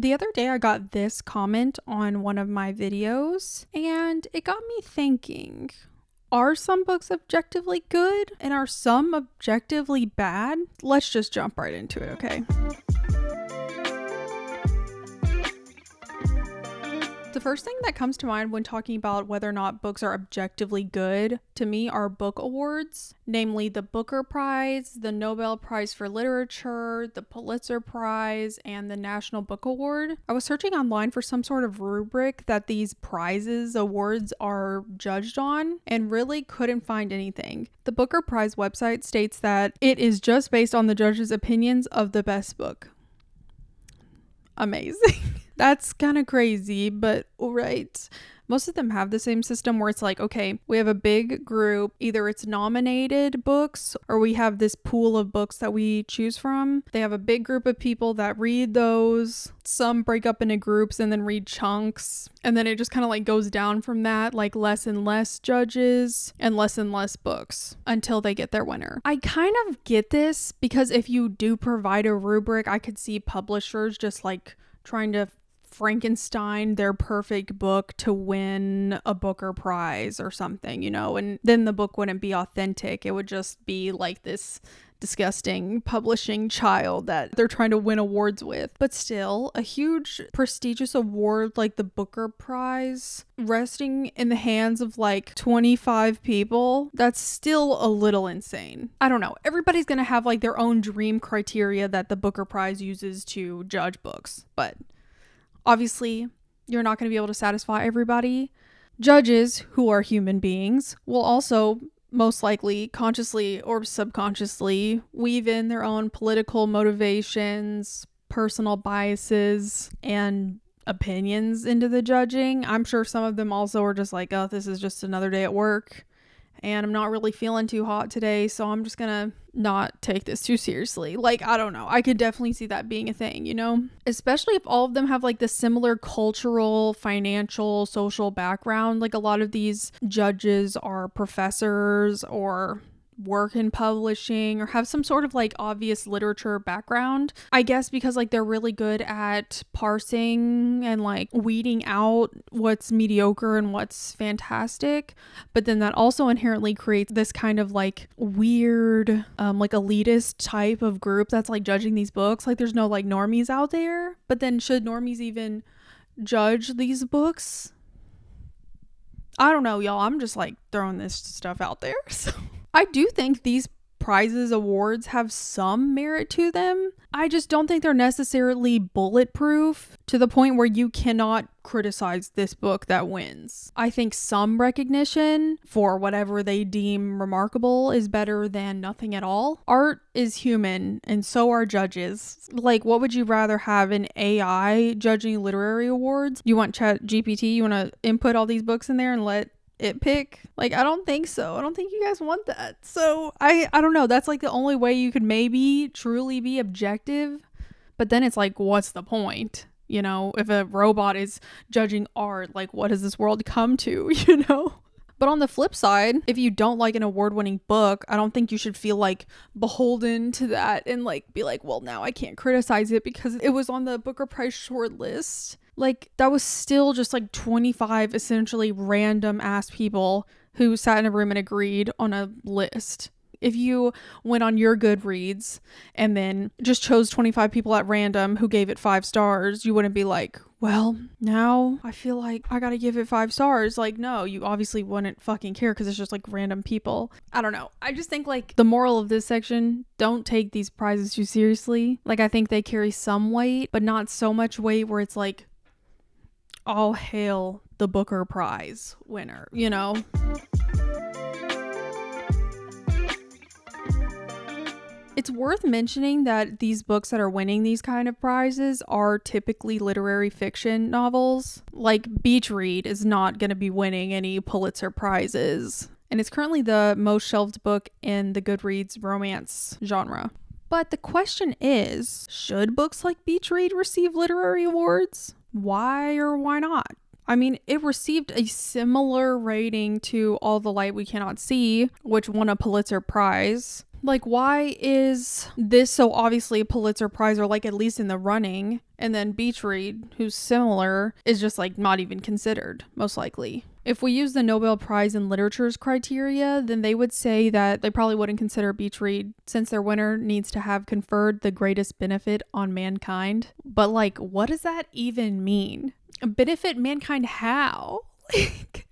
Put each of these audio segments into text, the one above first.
The other day I got this comment on one of my videos and it got me thinking, are some books objectively good and are some objectively bad? Let's just jump right into it, okay? The first thing that comes to mind when talking about whether or not books are objectively good to me are book awards, namely the Booker Prize, the Nobel Prize for Literature, the Pulitzer Prize, and the National Book Award. I was searching online for some sort of rubric that these awards are judged on, and really couldn't find anything. The Booker Prize website states that it is just based on the judges' opinions of the best book. Amazing. That's kind of crazy, but alright. Most of them have the same system where it's like, okay, we have a big group, either it's nominated books or we have this pool of books that we choose from. They have a big group of people that read those. Some break up into groups and then read chunks. And then it just kind of like goes down from that, like less and less judges and less books until they get their winner. I kind of get this because if you do provide a rubric, I could see publishers just like trying to Frankenstein their perfect book to win a Booker Prize or something, and then the book wouldn't be authentic. It would just be like this disgusting publishing child that they're trying to win awards with. But still, a huge prestigious award like the Booker Prize resting in the hands of like 25 people, that's still a little insane. I don't know. Everybody's gonna have like their own dream criteria that the Booker Prize uses to judge books, but obviously, you're not going to be able to satisfy everybody. Judges, who are human beings, will also most likely consciously or subconsciously weave in their own political motivations, personal biases, and opinions into the judging. I'm sure some of them also are just like, oh, this is just another day at work and I'm not really feeling too hot today, so I'm just gonna not take this too seriously. Like, I don't know. I could definitely see that being a thing, Especially if all of them have like the similar cultural, financial, social background. Like a lot of these judges are professors or work in publishing or have some sort of like obvious literature background. I guess because like they're really good at parsing and like weeding out what's mediocre and what's fantastic. But then that also inherently creates this kind of like weird like elitist type of group that's like judging these books. Like there's no like normies out there. But then should normies even judge these books? I don't know, y'all. I'm just like throwing this stuff out there. So I do think these awards have some merit to them. I just don't think they're necessarily bulletproof to the point where you cannot criticize this book that wins. I think some recognition for whatever they deem remarkable is better than nothing at all. Art is human and so are judges. Like, what would you rather have, an AI judging literary awards? You want ChatGPT? You want to input all these books in there and let it pick? Like, I don't think so. I don't think you guys want that. So I don't know. That's like the only way you could maybe truly be objective. But then it's like, what's the point? If a robot is judging art, like what does this world come to, But on the flip side, if you don't like an award-winning book, I don't think you should feel like beholden to that and like be like, well, now I can't criticize it because it was on the Booker Prize short list. Like, that was still just like 25 essentially random ass people who sat in a room and agreed on a list. If you went on your Goodreads and then just chose 25 people at random who gave it 5 stars, you wouldn't be like, well, now I feel like I gotta give it 5 stars. Like, no, you obviously wouldn't fucking care because it's just like random people. I don't know. I just think like the moral of this section, don't take these prizes too seriously. Like, I think they carry some weight, but not so much weight where it's like, all hail the Booker Prize winner, It's worth mentioning that these books that are winning these kind of prizes are typically literary fiction novels. Like, Beach Read is not going to be winning any Pulitzer Prizes, and it's currently the most shelved book in the Goodreads romance genre. But the question is, should books like Beach Read receive literary awards? Why or why not? I mean, it received a similar rating to All the Light We Cannot See, which won a Pulitzer Prize. Like, why is this so obviously a Pulitzer Prize, or like at least in the running, and then Beach Read, who's similar, is just like not even considered, most likely? If we use the Nobel Prize in Literature's criteria, then they would say that they probably wouldn't consider Beach Read, since their winner needs to have conferred the greatest benefit on mankind. But like, what does that even mean? Benefit mankind how? Like,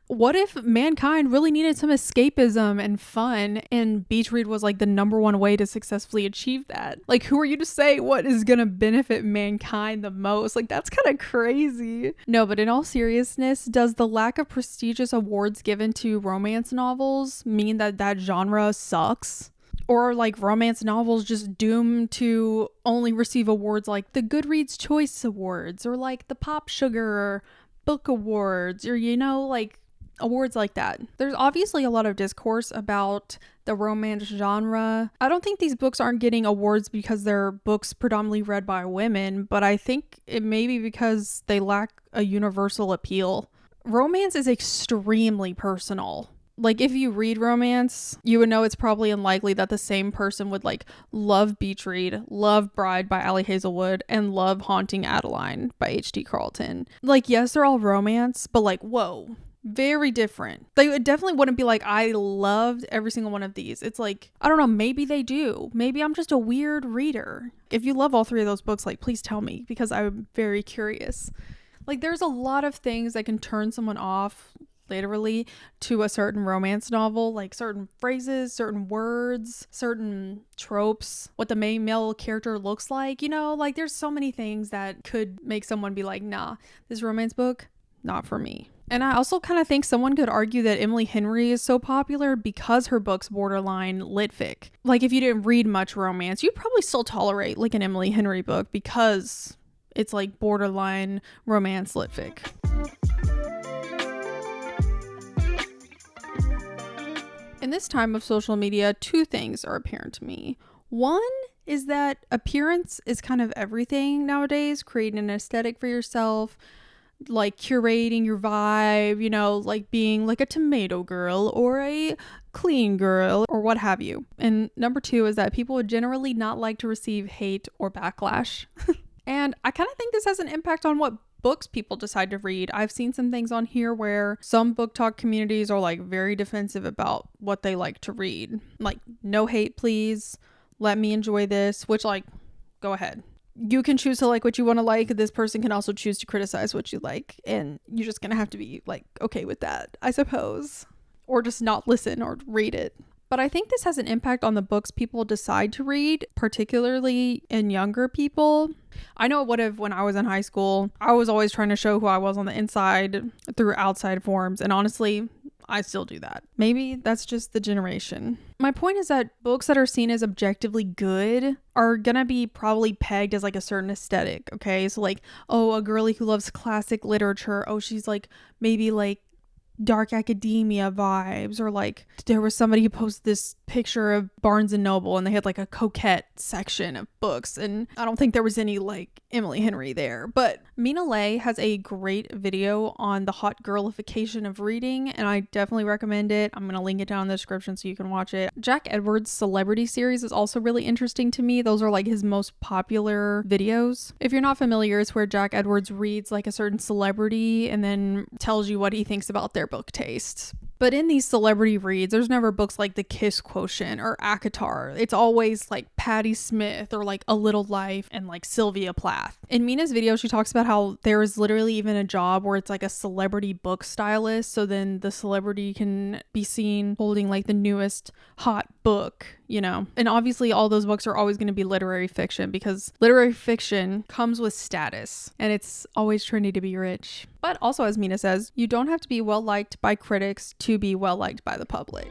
what if mankind really needed some escapism and fun, and Beach Read was like the number one way to successfully achieve that? Like, who are you to say what is gonna benefit mankind the most? Like, that's kind of crazy. No, but in all seriousness, does the lack of prestigious awards given to romance novels mean that that genre sucks? Or are like romance novels just doomed to only receive awards like the Goodreads Choice Awards, or like the Pop Sugar Book Awards, or, you know, like awards like that? There's obviously a lot of discourse about the romance genre. I don't think these books aren't getting awards because they're books predominantly read by women, but I think it may be because they lack a universal appeal. Romance is extremely personal. Like, if you read romance, you would know it's probably unlikely that the same person would like love Beach Read, love Bride by Ali Hazelwood, and love Haunting Adeline by H.D. Carlton. Like, yes, they're all romance, but like, whoa, very different. They definitely wouldn't be like, I loved every single one of these. It's like, I don't know, maybe they do. Maybe I'm just a weird reader. If you love all three of those books, like, please tell me, because I'm very curious. Like, there's a lot of things that can turn someone off literally to a certain romance novel, like certain phrases, certain words, certain tropes, what the main male character looks like, you know, like there's so many things that could make someone be like, nah, this romance book, not for me. And I also kind of think someone could argue that Emily Henry is so popular because her books borderline litfic. Like, if you didn't read much romance, you'd probably still tolerate like an Emily Henry book because it's like borderline romance litfic. In this time of social media, two things are apparent to me. One is that appearance is kind of everything nowadays, creating an aesthetic for yourself, like curating your vibe, you know, like being like a tomato girl or a clean girl or what have you. And number two is that people would generally not like to receive hate or backlash. And I kind of think this has an impact on what books people decide to read. I've seen some things on here where some book talk communities are like very defensive about what they like to read. Like, no hate, please. Let me enjoy this, which, like, go ahead. You can choose to like what you want to like. This person can also choose to criticize what you like. And you're just going to have to be like, okay with that, I suppose. Or just not listen or read it. But I think this has an impact on the books people decide to read, particularly in younger people. I know it would have when I was in high school. I was always trying to show who I was on the inside through outside forms. And honestly, I still do that. Maybe that's just the generation. My point is that books that are seen as objectively good are gonna be probably pegged as like a certain aesthetic, okay? So like, oh, a girly who loves classic literature. Oh, she's like maybe like dark academia vibes. Or like, there was somebody who posted this picture of Barnes and Noble and they had like a coquette section of books, and I don't think there was any like Emily Henry there. But Mina Lay has a great video on the hot girlification of reading, and I definitely recommend it. I'm gonna link it down in the description so you can watch it. Jack Edwards' celebrity series is also really interesting to me. Those are like his most popular videos. If you're not familiar, it's where Jack Edwards reads like a certain celebrity and then tells you what he thinks about their book taste. But in these celebrity reads, there's never books like The Kiss Quotient or ACOTAR. It's always like Patti Smith or like A Little Life and like Sylvia Plath. In Mina's video, she talks about how there is literally even a job where it's like a celebrity book stylist. So then the celebrity can be seen holding like the newest hot book, you know. And obviously all those books are always going to be literary fiction because literary fiction comes with status and it's always trendy to be rich. But also, as Mina says, you don't have to be well liked by critics to be well liked by the public.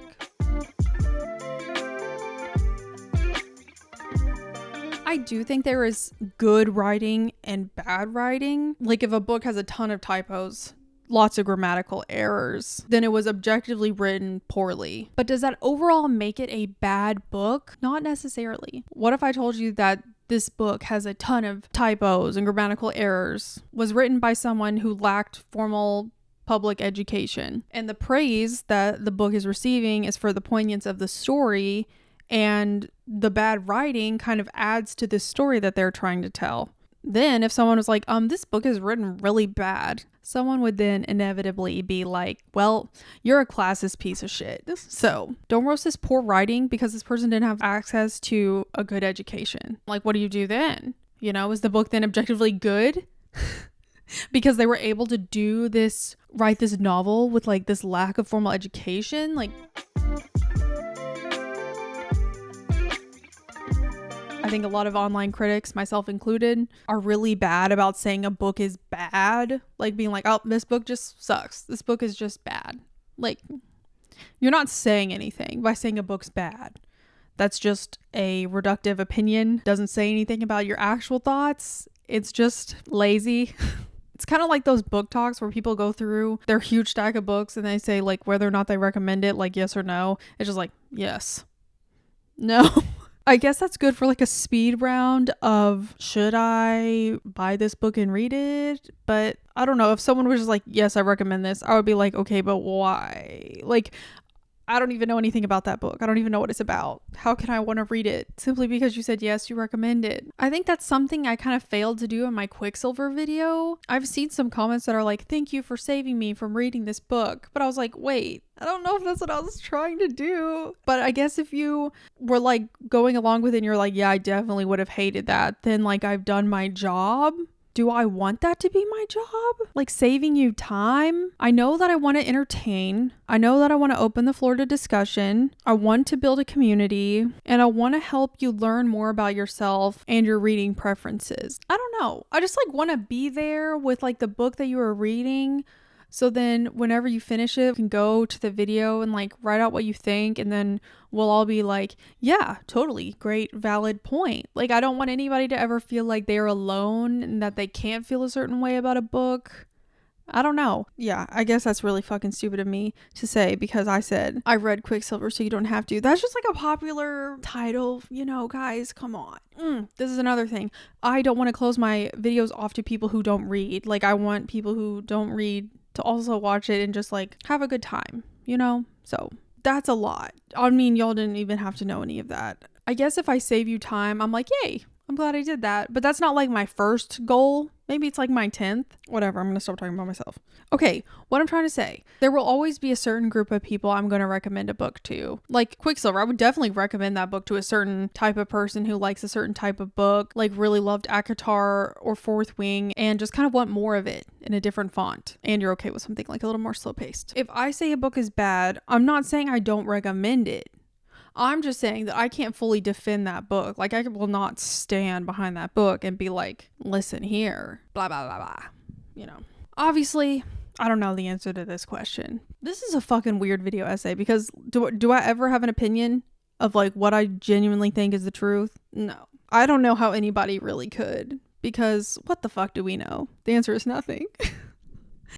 I do think there is good writing and bad writing. Like, if a book has a ton of typos, lots of grammatical errors, then it was objectively written poorly. But does that overall make it a bad book? Not necessarily. What if I told you that this book has a ton of typos and grammatical errors, was written by someone who lacked formal public education. And the praise that the book is receiving is for the poignance of the story, and the bad writing kind of adds to this story that they're trying to tell. Then if someone was like, this book is written really bad, someone would then inevitably be like, well, you're a classist piece of shit. So don't roast this poor writing because this person didn't have access to a good education. Like, what do you do then? You know, is the book then objectively good? Because they were able to write this novel with like this lack of formal education? Like, I think a lot of online critics, myself included, are really bad about saying a book is bad. Like being like, oh, this book just sucks. This book is just bad. Like, you're not saying anything by saying a book's bad. That's just a reductive opinion. Doesn't say anything about your actual thoughts. It's just lazy. It's kind of like those book talks where people go through their huge stack of books and they say like whether or not they recommend it, like yes or no. It's just like, yes. No. I guess that's good for like a speed round of should I buy this book and read it? But I don't know. If someone was just like, yes, I recommend this, I would be like, okay, but why? Like, I don't even know anything about that book. I don't even know what it's about. How can I want to read it? Simply because you said yes, you recommend it. I think that's something I kind of failed to do in my Quicksilver video. I've seen some comments that are like, thank you for saving me from reading this book. But I was like, wait, I don't know if that's what I was trying to do. But I guess if you were like going along with it and you're like, yeah, I definitely would have hated that, then like I've done my job. Do I want that to be my job? Like saving you time? I know that I want to entertain. I know that I want to open the floor to discussion. I want to build a community, and I want to help you learn more about yourself and your reading preferences. I don't know. I just like want to be there with like the book that you were reading. So then whenever you finish it, you can go to the video and like write out what you think, and then we'll all be like, yeah, totally, great, valid point. Like, I don't want anybody to ever feel like they're alone and that they can't feel a certain way about a book. I don't know. Yeah, I guess that's really fucking stupid of me to say because I said I read Quicksilver so you don't have to. That's just like a popular title, you know, guys, come on. This is another thing. I don't want to close my videos off to people who don't read. Like, I want people who don't read to also watch it and just like have a good time, you know? So that's a lot. I mean, y'all didn't even have to know any of that. I guess if I save you time, I'm like, yay, I'm glad I did that. But that's not like my first goal. Maybe it's like my 10th. Whatever, I'm going to stop talking about myself. Okay, what I'm trying to say. There will always be a certain group of people I'm going to recommend a book to. Like Quicksilver, I would definitely recommend that book to a certain type of person who likes a certain type of book, like really loved ACOTAR or Fourth Wing, and just kind of want more of it in a different font. And you're okay with something like a little more slow paced. If I say a book is bad, I'm not saying I don't recommend it. I'm just saying that I can't fully defend that book. Like, I will not stand behind that book and be like, listen here, blah, blah, blah, blah. You know, obviously, I don't know the answer to this question. This is a fucking weird video essay because do I ever have an opinion of like what I genuinely think is the truth? No. I don't know how anybody really could because what the fuck do we know? The answer is nothing.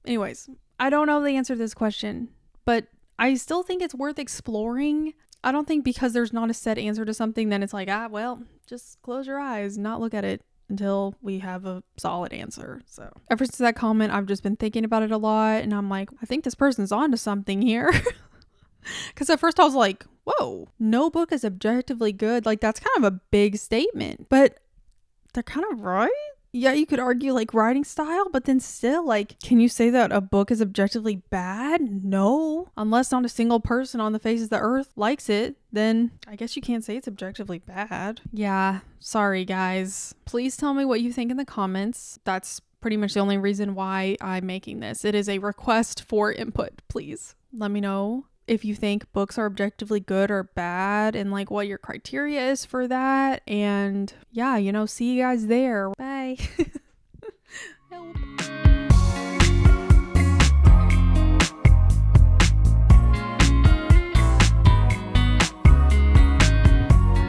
Anyways, I don't know the answer to this question, but I still think it's worth exploring. I don't think because there's not a set answer to something, then it's like, well, just close your eyes, not look at it until we have a solid answer. So ever since that comment, I've just been thinking about it a lot. And I'm like, I think this person's onto something here. Because at first I was like, whoa, no book is objectively good. Like, that's kind of a big statement. But they're kind of right. Yeah, you could argue like writing style, but then still, like, can you say that a book is objectively bad? No. Unless not a single person on the face of the earth likes it, then I guess you can't say it's objectively bad. Yeah, sorry guys. Please tell me what you think in the comments. That's pretty much the only reason why I'm making this. It is a request for input, please. Let me know if you think books are objectively good or bad and like what your criteria is for that. And yeah, you know, see you guys there. Bye.